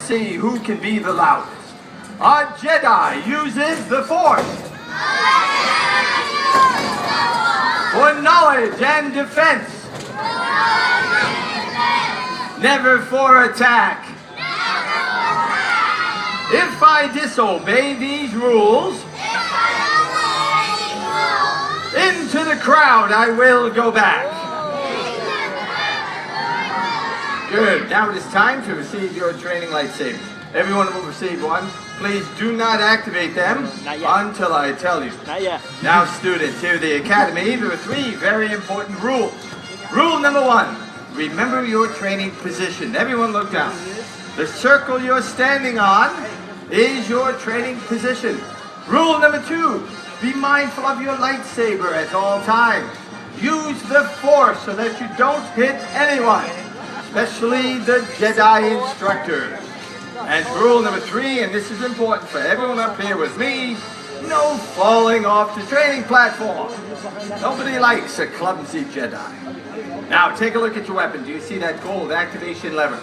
See who can be the loudest. A Jedi uses the Force for knowledge and defense, never for attack. If I disobey these rules, into the crowd I will go back. Good. Now it is time to receive your training lightsabers. Everyone will receive one. Please do not activate them until I tell you. Not yet. Now, students, here at the Academy, there are 3 very important rules. Rule number 1, remember your training position. Everyone look down. The circle you're standing on is your training position. Rule number 2, be mindful of your lightsaber at all times. Use the Force so that you don't hit anyone, especially the Jedi instructors. And rule number 3, and this is important for everyone up here with me, no falling off the training platform. Nobody likes a clumsy Jedi. Now take a look at your weapon. Do you see that gold activation lever?